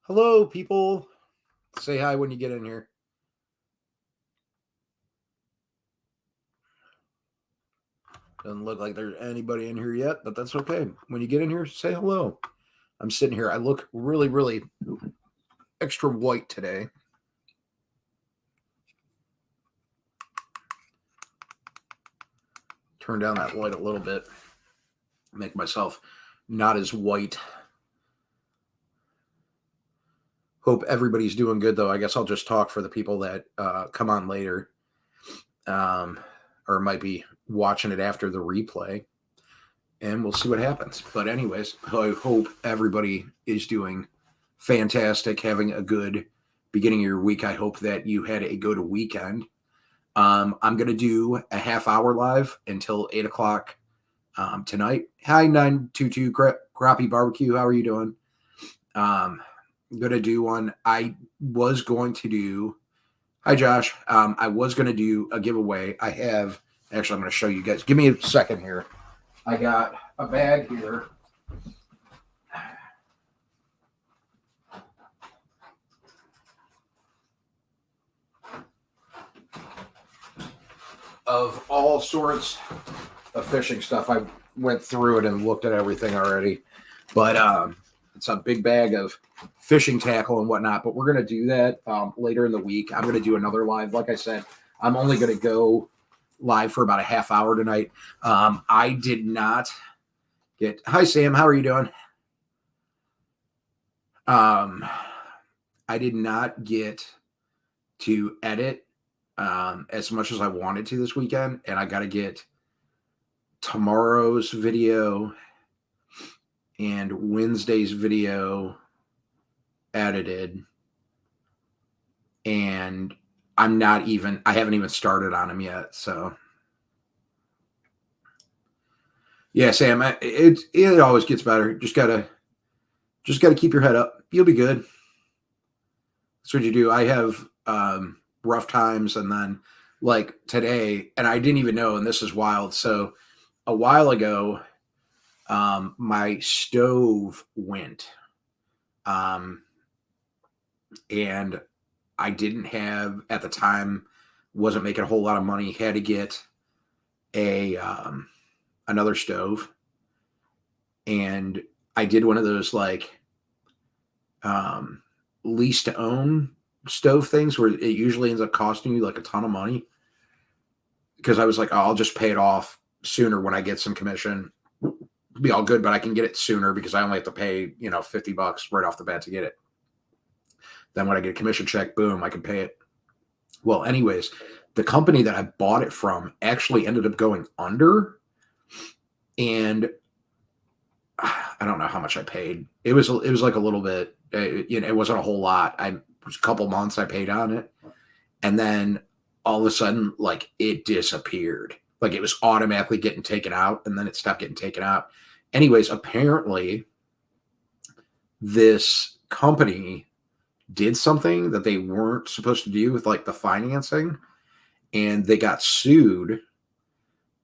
Hello, people. Say hi when you get in here. Doesn't look like there's anybody in here yet, but that's okay. When you get in here, say hello. I'm sitting here. I look really, really extra white today. Turn down that light a little bit. Make myself not as white. Hope everybody's doing good, though. I guess I'll just talk for the people that come on later or might be watching it after the replay. And we'll see what happens. But anyways, I hope everybody is doing fantastic, having a good beginning of your week. I hope that you had a good weekend. I'm going to do a half hour live until 8 o'clock tonight. Hi, 922 Crappie Barbecue. How are you doing? I'm going to do one. I was going to do, hi, Josh. I was going to do a giveaway. Actually, I'm going to show you guys. Give me a second here. I got a bag here of all sorts of fishing stuff. I went through it and looked at everything already, but it's a big bag of fishing tackle and whatnot. But we're going to do that later in the week. I'm going to do another live. Like I said, I'm only going to go live for about a half hour tonight. I did not get, hi Sam, how are you doing? I did not get to edit as much as I wanted to this weekend, and I got to get tomorrow's video and Wednesday's video edited, and I haven't even started on them yet. So yeah, Sam, it always gets better. Just gotta keep your head up. You'll be good. That's what you do. I have rough times, and then like today, and I didn't even know, and this is wild. So a while ago, my stove went, and I didn't have at the time, wasn't making a whole lot of money, had to get another stove, and I did one of those like lease to own stove things where it usually ends up costing you like a ton of money, because I was like, oh, I'll just pay it off sooner when I get some commission. It'll be all good, but I can get it sooner because I only have to pay, $50 right off the bat to get it. Then when I get a commission check, boom, I can pay it. Well, anyways, the company that I bought it from actually ended up going under, and I don't know how much I paid. It was like a little bit, it wasn't a whole lot. It was a couple months I paid on it. And then all of a sudden, like, it disappeared. Like, it was automatically getting taken out, and then it stopped getting taken out. Anyways, apparently this company did something that they weren't supposed to do with like the financing, and they got sued,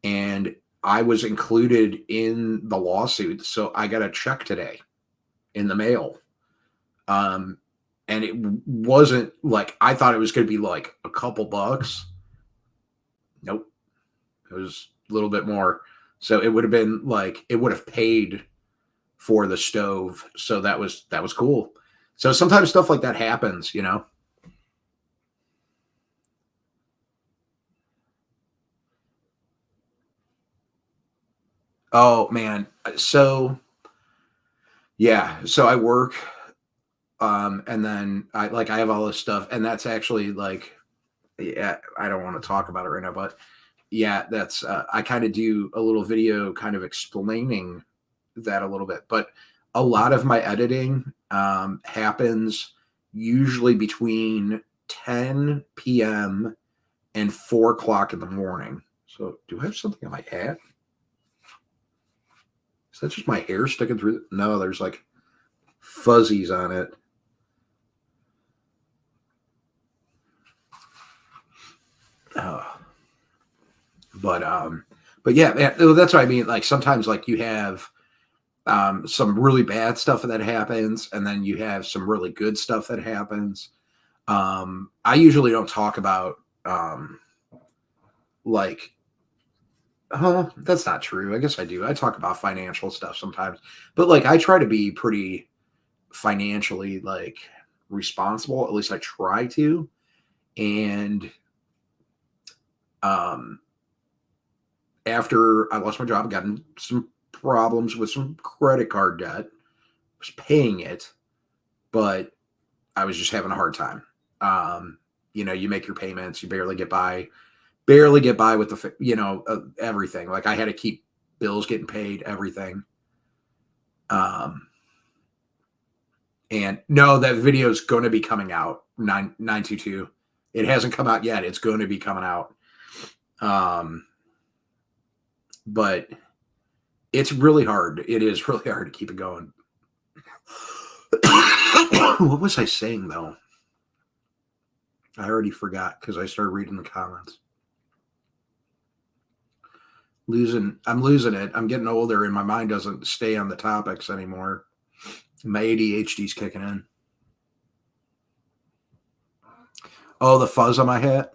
and I was included in the lawsuit. So I got a check today in the mail. And it wasn't like, I thought it was going to be like a couple bucks. Nope. It was a little bit more. So it would have been like, it would have paid for the stove. So that was cool. So sometimes stuff like that happens, Oh man. So yeah. So I work, and then I have all this stuff, and that's actually like, yeah, I don't want to talk about it right now, but yeah, that's, I kind of do a little video kind of explaining that a little bit, but a lot of my editing happens usually between 10 p.m. and 4 o'clock in the morning. So do I have something on my hat? Is that just my hair sticking through? No, there's like fuzzies on it. But yeah, man, that's what I mean. Like sometimes like you have some really bad stuff that happens, and then you have some really good stuff that happens. I usually don't talk about like, that's not true. I guess I do. I talk about financial stuff sometimes, but like I try to be pretty financially like responsible. At least I try to. And um, after I lost my job, I got in some problems with some credit card debt. I was paying it, but I was just having a hard time. You make your payments, you barely get by with everything. Like I had to keep bills getting paid, everything. And no, that video is going to be coming out 922. It hasn't come out yet. It's going to be coming out. But it's really hard. It is really hard to keep it going. What was I saying though? I already forgot because I started reading the comments. I'm losing it. I'm getting older and my mind doesn't stay on the topics anymore. My ADHD's kicking in. Oh, the fuzz on my hat.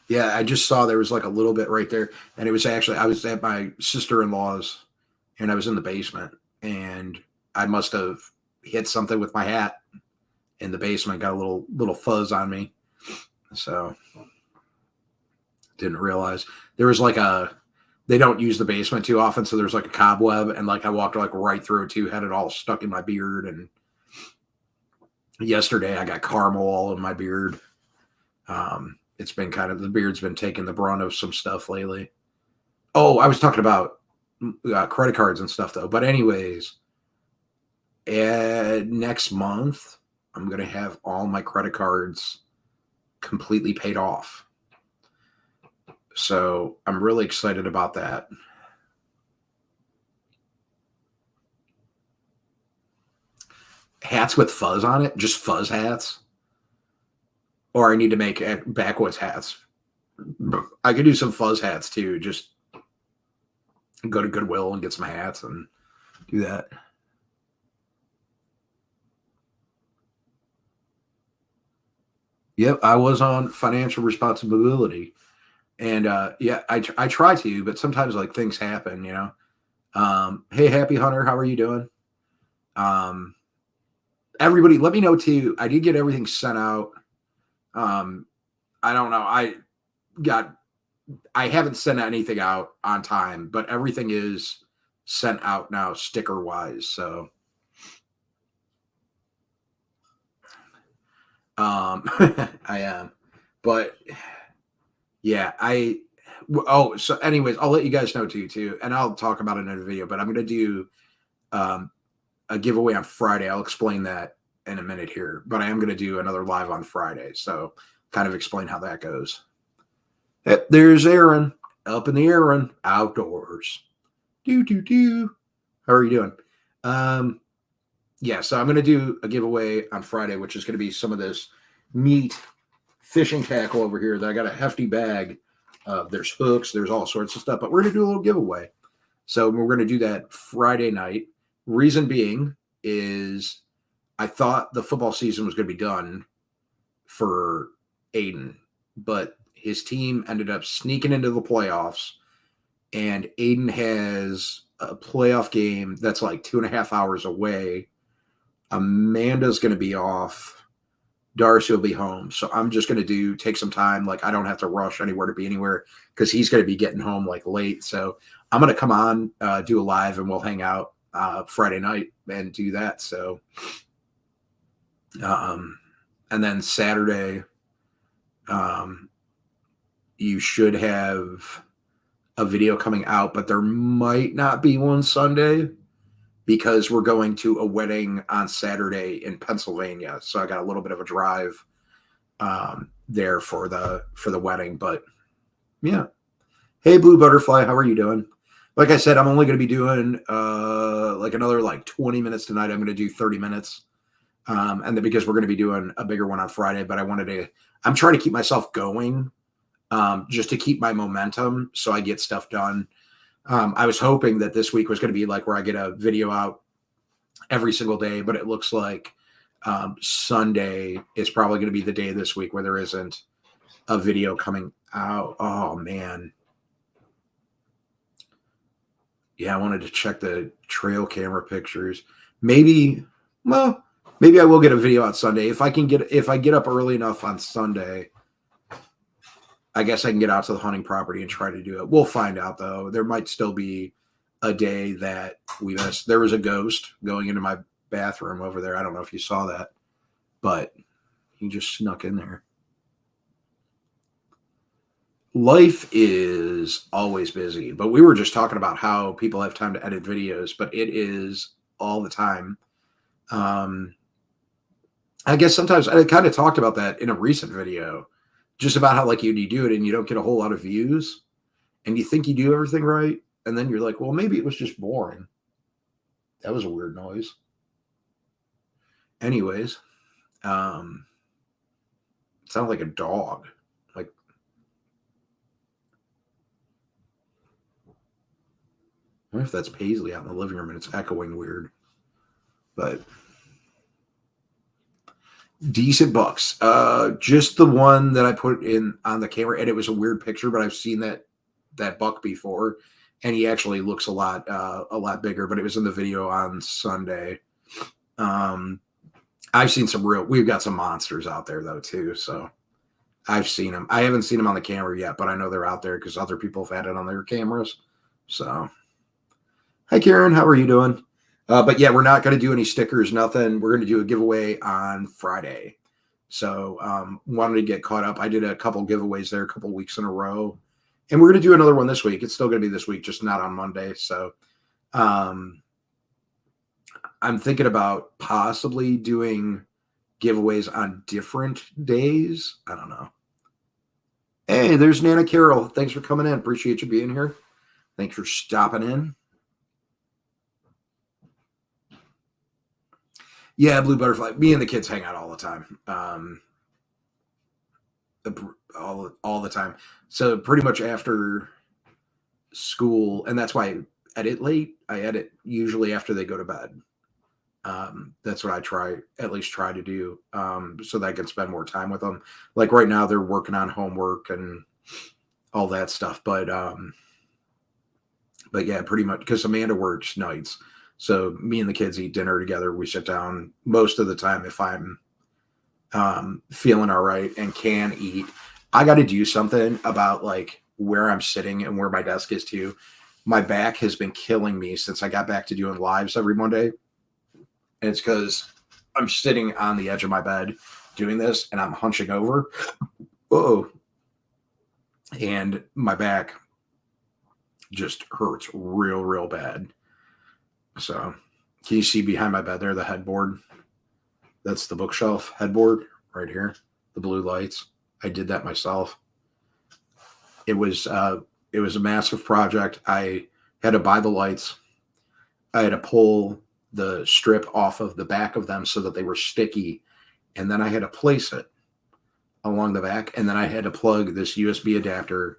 Yeah, I just saw there was like a little bit right there. And it was actually, I was at my sister-in-law's and I was in the basement and I must have hit something with my hat in the basement, got a little fuzz on me. So didn't realize there was like they don't use the basement too often. So there's like a cobweb and like I walked like right through it too, had it all stuck in my beard. And yesterday I got caramel all in my beard. It's been the beard's been taking the brunt of some stuff lately. Oh, I was talking about credit cards and stuff though. But anyways, next month, I'm going to have all my credit cards completely paid off. So I'm really excited about that. Hats with fuzz on it, just fuzz hats. Or I need to make Backwoods hats. I could do some fuzz hats too. Just go to Goodwill and get some hats and do that. Yep, I was on financial responsibility. And yeah, I try to, but sometimes like things happen, Hey, Happy Hunter, how are you doing? Everybody, let me know too. I did get everything sent out. I don't know. I haven't sent anything out on time, but everything is sent out now, sticker wise. So, I am, but yeah, so anyways, I'll let you guys know too, and I'll talk about it in a video, but I'm going to do, a giveaway on Friday. I'll explain that in a minute here, but I am going to do another live on Friday. So kind of explain how that goes. There's Aaron up in the Aaron outdoors. How are you doing? Yeah, so I'm going to do a giveaway on Friday, which is going to be some of this meat fishing tackle over here that I got a hefty bag. There's hooks, there's all sorts of stuff, but we're going to do a little giveaway. So we're going to do that Friday night. Reason being is I thought the football season was going to be done for Aiden, but his team ended up sneaking into the playoffs, and Aiden has a playoff game that's like 2.5 hours away. Amanda's going to be off. Darcy will be home. So I'm just going to take some time. Like I don't have to rush anywhere to be anywhere because he's going to be getting home like late. So I'm going to come on, do a live, and we'll hang out Friday night and do that. So, and then Saturday, you should have a video coming out, but there might not be one Sunday because we're going to a wedding on Saturday in Pennsylvania. So I got a little bit of a drive there for the wedding. But yeah. Hey, Blue Butterfly, how are you doing? Like I said, I'm only going to be doing like another like 20 minutes tonight. I'm going to do 30 minutes. And then because we're going to be doing a bigger one on Friday, but I'm trying to keep myself going just to keep my momentum so I get stuff done. I was hoping that this week was going to be like where I get a video out every single day, but it looks like Sunday is probably going to be the day this week where there isn't a video coming out. Oh, man. Yeah, I wanted to check the trail camera pictures. Maybe I will get a video out Sunday. If I get up early enough on Sunday, I guess I can get out to the hunting property and try to do it. We'll find out, though. There might still be a day that we missed. There was a ghost going into my bathroom over there. I don't know if you saw that, but he just snuck in there. Life is always busy, but we were just talking about how people have time to edit videos, but it is all the time. I guess sometimes I kind of talked about that in a recent video, just about how like you do it and you don't get a whole lot of views and you think you do everything right. And then you're like, well, maybe it was just boring. That was a weird noise. Anyways, it sounded like a dog. Like, I wonder if that's Paisley out in the living room and it's echoing weird. But decent bucks. Just the one that I put in on the camera, and it was a weird picture, but I've seen that buck before, and he actually looks a lot bigger. But it was in the video on Sunday. I've seen we've got some monsters out there though too. So I've seen them. I haven't seen them on the camera yet, but I know they're out there because other people have had it on their cameras. So, hi Karen, how are you doing? But yeah, we're not going to do any stickers, nothing. We're going to do a giveaway on Friday. So wanted to get caught up. I did a couple giveaways there a couple weeks in a row. And we're going to do another one this week. It's still going to be this week, just not on Monday. So I'm thinking about possibly doing giveaways on different days. I don't know. Hey, there's Nana Carroll. Thanks for coming in. Appreciate you being here. Thanks for stopping in. Yeah, Blue Butterfly. Me and the kids hang out all the time. All the time. So pretty much after school, and that's why I edit late. I edit usually after they go to bed. That's what I at least try to do, so that I can spend more time with them. Like right now, they're working on homework and all that stuff. But yeah, pretty much because Amanda works nights. So me and the kids eat dinner together. We sit down most of the time if I'm feeling all right and can eat. I got to do something about like where I'm sitting and where my desk is too. My back has been killing me since I got back to doing lives every Monday. And it's because I'm sitting on the edge of my bed doing this and I'm hunching over. Whoa. And my back just hurts real bad. So can you see behind my bed there, the headboard? That's the bookshelf headboard right here, the blue lights. I did that myself. It was a massive project. I had to buy the lights. I had to pull the strip off of the back of them so that they were sticky. And then I had to place it along the back. And then I had to plug this USB adapter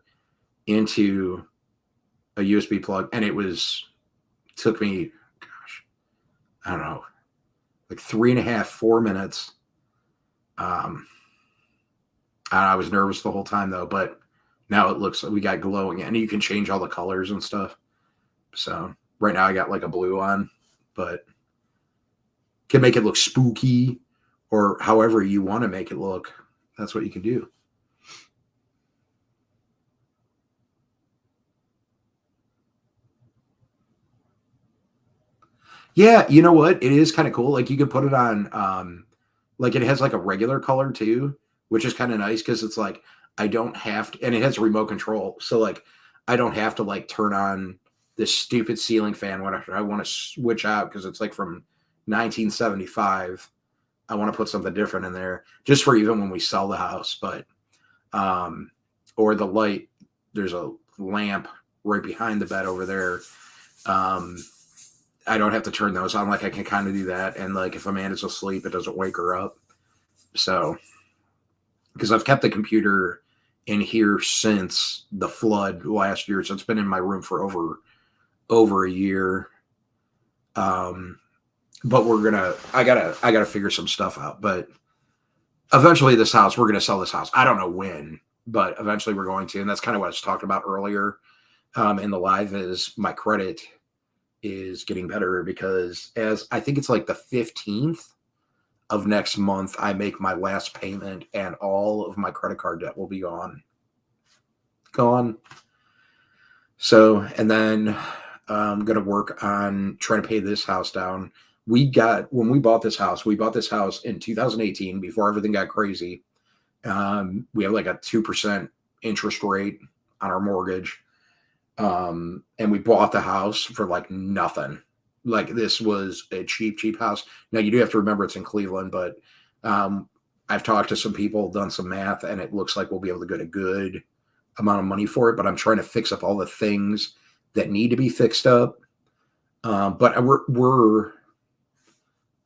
into a USB plug. And it took me, I don't know, like 3.5, 4 minutes. I was nervous the whole time though, but now it looks like we got glowing and you can change all the colors and stuff. So right now I got like a blue on, but can make it look spooky or however you want to make it look. That's what you can do. Yeah, you know what? It is kind of cool. Like you could put it on, like it has like a regular color too, which is kind of nice because it's like I don't have to, and it has a remote control. So like I don't have to like turn on this stupid ceiling fan when I want to switch out because it's like from 1975. I want to put something different in there just for even when we sell the house. But or the light, there's a lamp right behind the bed over there. I don't have to turn those on. Like I can kind of do that. And like if Amanda's asleep, it doesn't wake her up. So because I've kept the computer in here since the flood last year. So it's been in my room for over a year. But I gotta figure some stuff out. But eventually we're gonna sell this house. I don't know when, but eventually we're going to. And that's kind of what I was talking about earlier in the live, is my credit is getting better, because as I think it's like the 15th of next month, I make my last payment and all of my credit card debt will be gone. So, and then I'm going to work on trying to pay this house down. When we bought this house in 2018, before everything got crazy. We have like a 2% interest rate on our mortgage. And we bought the house for like nothing. Like, this was a cheap house. Now, you do have to remember it's in Cleveland, but I've talked to some people, done some math, and it looks like we'll be able to get a good amount of money for it. But I'm trying to fix up all the things that need to be fixed up. But we're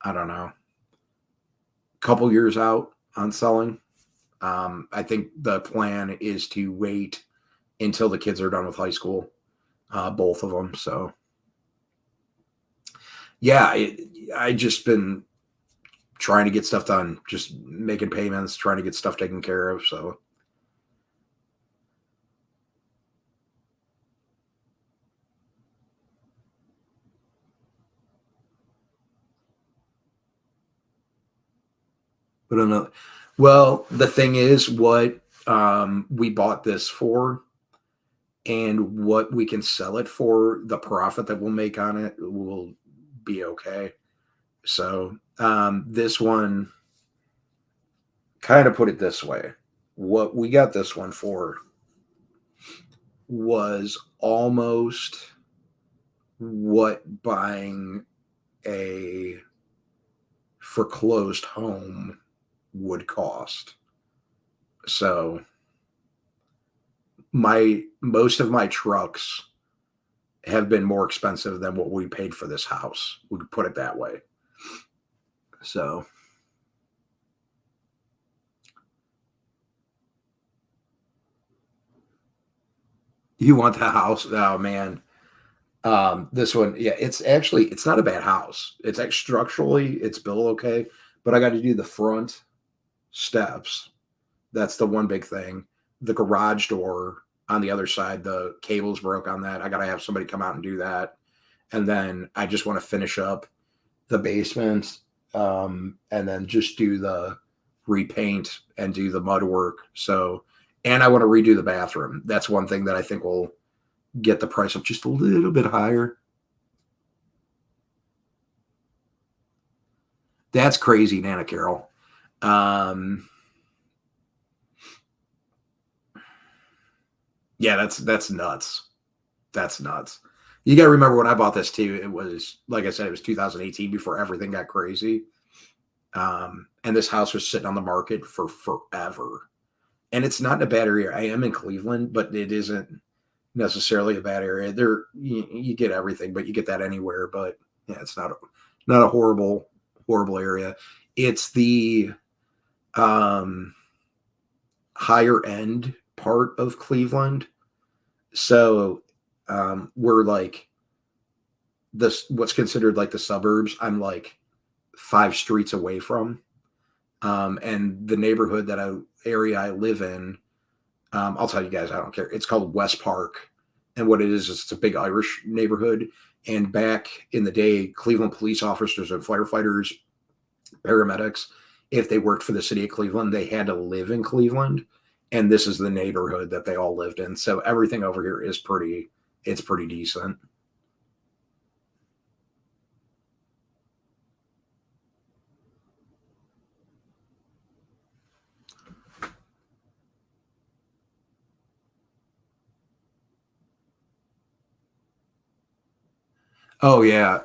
I don't know, a couple years out on selling. I think the plan is to wait until the kids are done with high school, both of them. So, yeah, I just been trying to get stuff done, just making payments, trying to get stuff taken care of. So, but another, well, the thing is, what we bought this for and what we can sell it for, the profit that we'll make on it will be okay. So, this one, kind of put it this way, what we got this one for was almost what buying a foreclosed home would cost. So, most of my trucks have been more expensive than what we paid for this house. We could put it that way. So, you want the house? Oh man. This one, yeah, it's not a bad house. It's like structurally, it's built okay, but I got to do the front steps. That's the one big thing. The garage door on the other side, the cables broke on that. I got to have somebody come out and do that. And then I just want to finish up the basement, and then just do the repaint and do the mud work. So, and I want to redo the bathroom. That's one thing that I think will get the price up just a little bit higher. That's crazy, Nana Carol. Yeah, that's nuts. That's nuts. You got to remember, when I bought this too, it was, like I said, it was 2018, before everything got crazy. And this house was sitting on the market for forever. And it's not in a bad area. I am in Cleveland, but it isn't necessarily a bad area. You get everything, but you get that anywhere. But yeah, it's not a horrible area. It's the higher end part of Cleveland. So we're like what's considered like the suburbs. I'm like 5 streets away from. And the neighborhood area I live in, I'll tell you guys, I don't care. It's called West Park. And what it is it's a big Irish neighborhood. And back in the day, Cleveland police officers and firefighters, paramedics, if they worked for the city of Cleveland, they had to live in Cleveland. And this is the neighborhood that they all lived in. So everything over here is pretty decent. Oh yeah.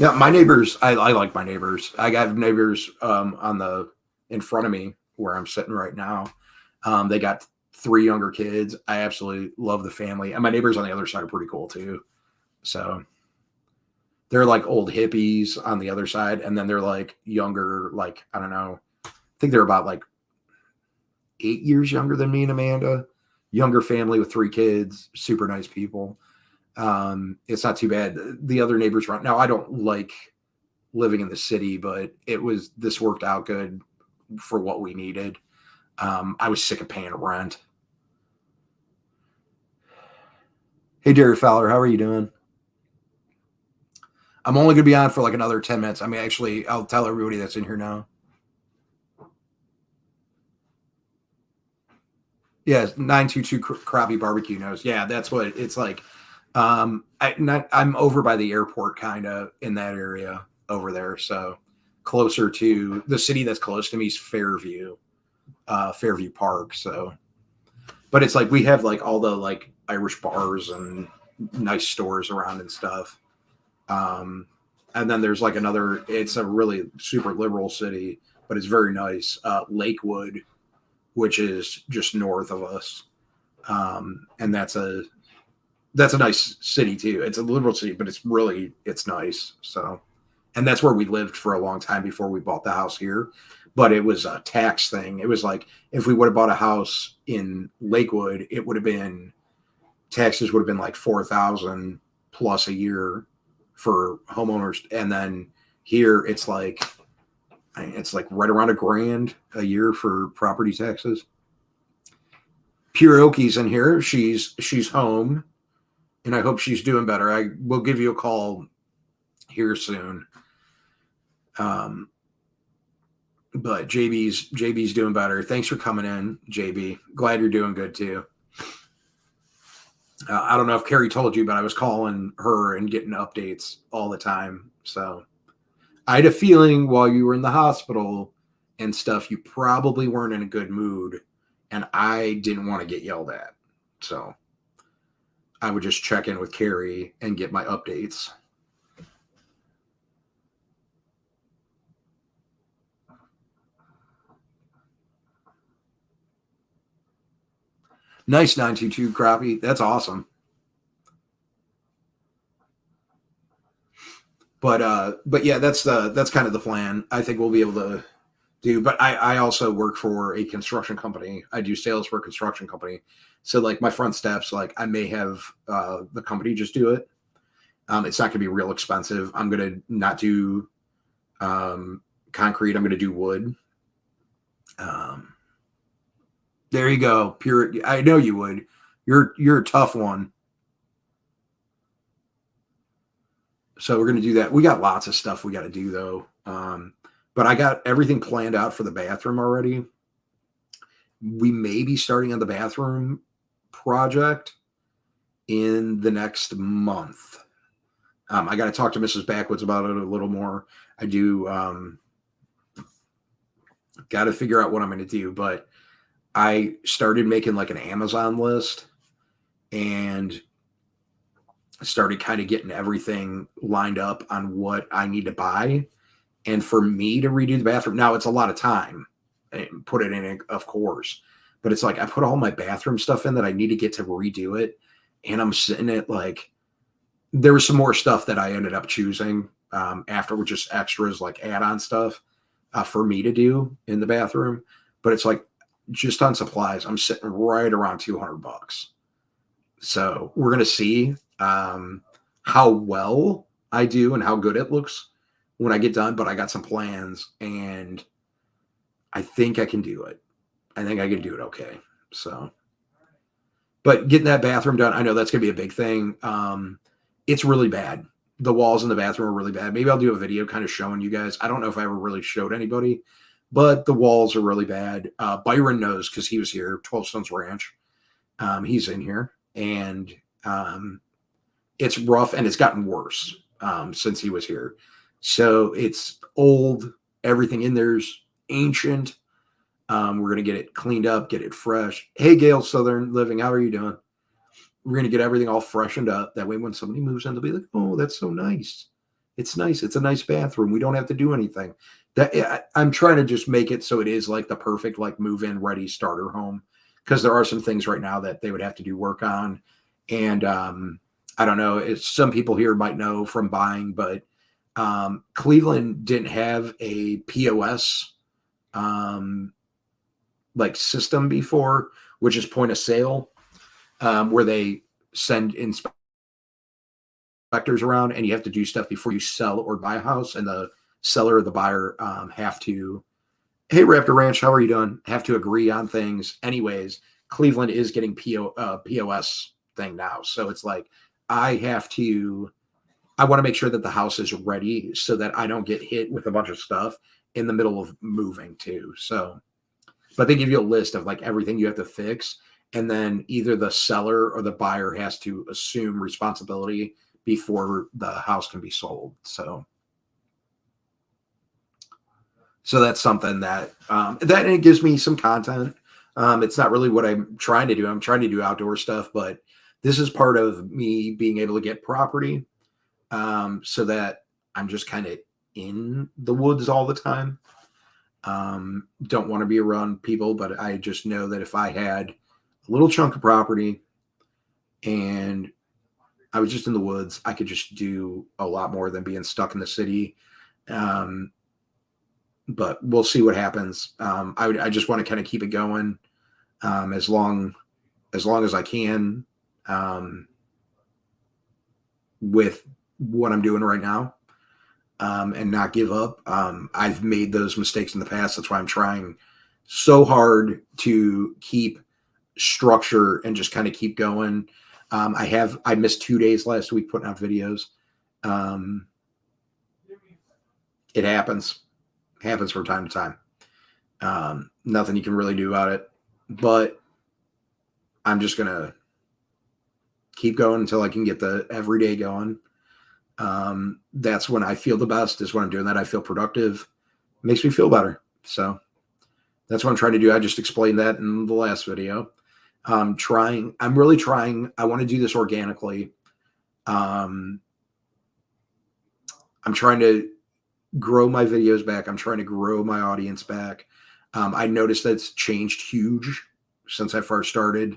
Yeah, my neighbors, I like my neighbors. I got neighbors in front of me where I'm sitting right now. They got 3 younger kids. I absolutely love the family. And my neighbors on the other side are pretty cool too. So they're like old hippies on the other side. And then they're like younger, like, I don't know. I think they're about like 8 years younger than me and Amanda. Younger family with 3 kids, super nice people. It's not too bad. The other neighbors around. Now, I don't like living in the city, but this worked out good for what we needed. I was sick of paying rent. Hey, Derry Fowler, how are you doing? I'm only going to be on for like another 10 minutes. I mean, actually, I'll tell everybody that's in here now. Yeah, 922 Crappie Barbecue knows. Yeah, that's what it's like. I'm over by the airport, kind of in that area over there. So closer to the city that's close to me is Fairview Park. So, but it's like we have like all the like Irish bars and nice stores around and stuff. And then there's like it's a really super liberal city, but it's very nice. Lakewood, which is just north of us. And that's a nice city too. It's a liberal city, but it's nice. So, and that's where we lived for a long time before we bought the house here. But it was a tax thing. It was like if we would have bought a house in Lakewood, it would have been taxes would have been like 4,000 plus a year for homeowners, and then here it's like right around $1,000 a year for property taxes. Pure Oki's in here. She's home, and I hope she's doing better. I will give you a call here soon. But JB's doing better. Thanks for coming in, JB. Glad you're doing good too. I don't know if Carrie told you, but I was calling her and getting updates all the time. So I had a feeling while you were in the hospital and stuff, you probably weren't in a good mood, and I didn't want to get yelled at. So I would just check in with Carrie and get my updates. Nice 922 crappie. That's awesome. But yeah, that's kind of the plan. I think we'll be able to do, but I also work for a construction company. I do sales for a construction company. So like my front steps, like I may have the company just do it. It's not gonna be real expensive. I'm gonna not do concrete. I'm gonna do wood. There you go. Pure. I know you would. You're a tough one. So we're gonna do that. We got lots of stuff we got to do though. But I got everything planned out for the bathroom already. We may be starting on the bathroom project in the next month. I got to talk to Mrs. Backwoods about it a little more. I do got to figure out what I'm going to do, but I started making like an Amazon list and started kind of getting everything lined up on what I need to buy. And for me to redo the bathroom, now it's a lot of time and put it in, of course, but it's like I put all my bathroom stuff in that I need to get to redo it. And I'm sitting at like, there was some more stuff that I ended up choosing after, with just extras like add-on stuff for me to do in the bathroom. But it's like just on supplies, I'm sitting right around $200. So we're going to see how well I do and how good it looks when I get done. But I got some plans and I think I can do it. I think I can do it okay. So, but getting that bathroom done, I know that's going to be a big thing. It's really bad. The walls in the bathroom are really bad. Maybe I'll do a video kind of showing you guys. I don't know if I ever really showed anybody, but the walls are really bad. Byron knows because he was here, 12 Stones Ranch. He's in here, and it's rough, and it's gotten worse since he was here. So it's old. Everything in there's ancient. We're going to get it cleaned up, get it fresh. Hey, Gail Southern Living, how are you doing? We're going to get everything all freshened up. That way, when somebody moves in, they'll be like, oh, that's so nice. It's nice. It's a nice bathroom. We don't have to do anything. I'm trying to just make it so it is like the perfect, like move-in ready starter home. Because there are some things right now that they would have to do work on. And I don't know. Some people here might know from buying, but Cleveland didn't have a POS like system before, which is point of sale, where they send inspectors around and you have to do stuff before you sell or buy a house, and the seller or the buyer have to, hey, Raptor Ranch, how are you doing? Have to agree on things. Anyways, Cleveland is getting POS thing now. So it's like, I want to make sure that the house is ready so that I don't get hit with a bunch of stuff in the middle of moving too. So, but they give you a list of like everything you have to fix. And then either the seller or the buyer has to assume responsibility before the house can be sold. So that's something that it gives me some content. It's not really what I'm trying to do. I'm trying to do outdoor stuff, but this is part of me being able to get property, so that I'm just kind of in the woods all the time. Don't want to be around people, but I just know that if I had a little chunk of property and I was just in the woods, I could just do a lot more than being stuck in the city. But we'll see what happens. I just want to kind of keep it going, as long as I can, with what I'm doing right now, and not give up. I've made those mistakes in the past. That's why I'm trying so hard to keep structure and just kind of keep going. I missed 2 days last week putting out videos. It happens from time to time. Nothing you can really do about it, but I'm just going to keep going until I can get the everyday going. That's when I feel the best, is when I'm doing that. I feel productive. It makes me feel better. So that's what I'm trying to do. I just explained that in the last video. I'm really trying. I want to do this organically. I'm trying to grow my videos back. I'm trying to grow my audience back. I noticed that it's changed huge since I first started,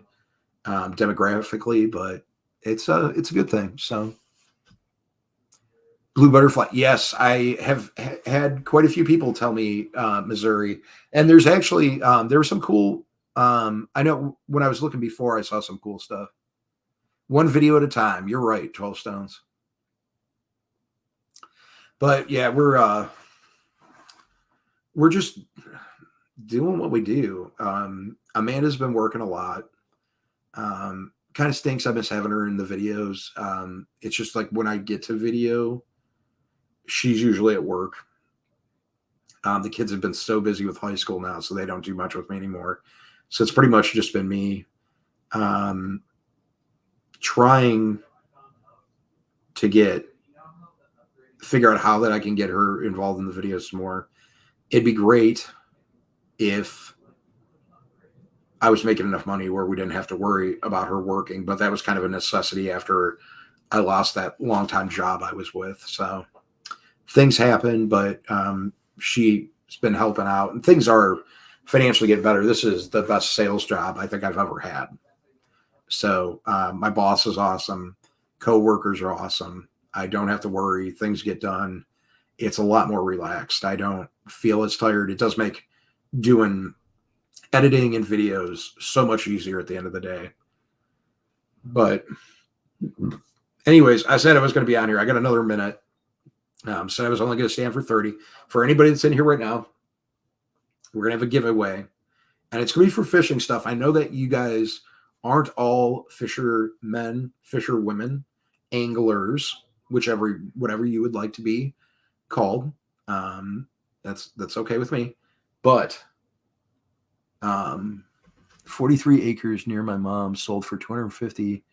demographically, but it's a good thing. So Blue Butterfly. Yes, I have had quite a few people tell me Missouri, and there's actually there was some cool. I know when I was looking before, I saw some cool stuff. One video at a time. You're right, 12 Stones. But yeah, we're just doing what we do. Amanda's been working a lot. Kind of stinks. I miss having her in the videos. It's just like when I get to video, she's usually at work. The kids have been so busy with high school now, so they don't do much with me anymore. So it's pretty much just been me, trying to figure out how that I can get her involved in the videos more. It'd be great if I was making enough money where we didn't have to worry about her working, but that was kind of a necessity after I lost that long-time job I was with. So things happen, but she's been helping out, and things are financially getting better. This is the best sales job I think I've ever had. So my boss is awesome. Co-workers are awesome. I don't have to worry. Things get done. It's a lot more relaxed. I don't feel as tired. It does make doing editing and videos so much easier at the end of the day. But anyways, I said I was going to be on here. I got another minute. So I was only going to stand for 30. For anybody that's in here right now, we're going to have a giveaway. And it's going to be for fishing stuff. I know that you guys aren't all fishermen, fisherwomen, anglers, whatever you would like to be called. That's okay with me. But 43 acres near my mom sold for 250.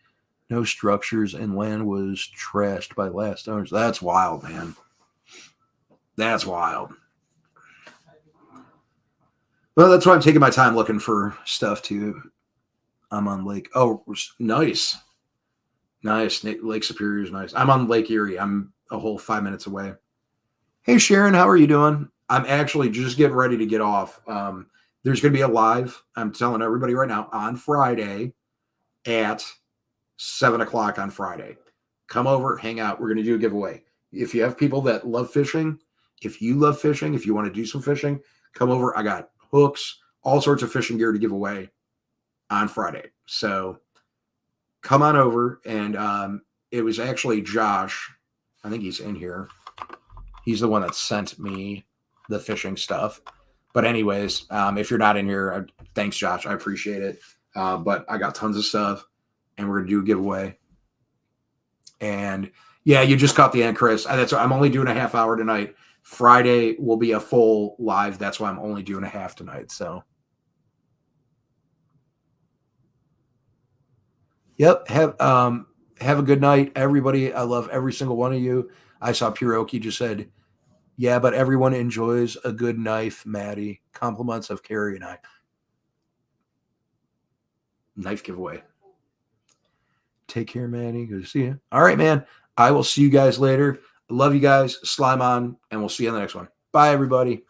No structures, and land was trashed by last owners. That's wild, man. That's wild. Well, that's why I'm taking my time looking for stuff too. I'm on Lake. Oh, nice. Nice. Lake Superior is nice. I'm on Lake Erie. I'm a whole 5 minutes away. Hey, Sharon, how are you doing? I'm actually just getting ready to get off. There's going to be a live, I'm telling everybody right now, on Friday at 7 o'clock on Friday. Come over, hang out. We're going to do a giveaway. If you have people that love fishing, if you love fishing, if you want to do some fishing, come over. I got hooks, all sorts of fishing gear to give away on Friday. So come on over. And it was actually Josh. I think he's in here. He's the one that sent me the fishing stuff. But anyways, if you're not in here, thanks, Josh. I appreciate it. But I got tons of stuff, and we're going to do a giveaway. And yeah, you just caught the end, Chris. I'm only doing a half hour tonight. Friday will be a full live. That's why I'm only doing a half tonight. So, yep. Have a good night, everybody. I love every single one of you. I saw Puroki just said, yeah, but everyone enjoys a good knife, Maddie. Compliments of Carrie and I. Knife giveaway. Take care, Maddie. Good to see you. All right, man. I will see you guys later. Love you guys. Slime on, and we'll see you on the next one. Bye, everybody.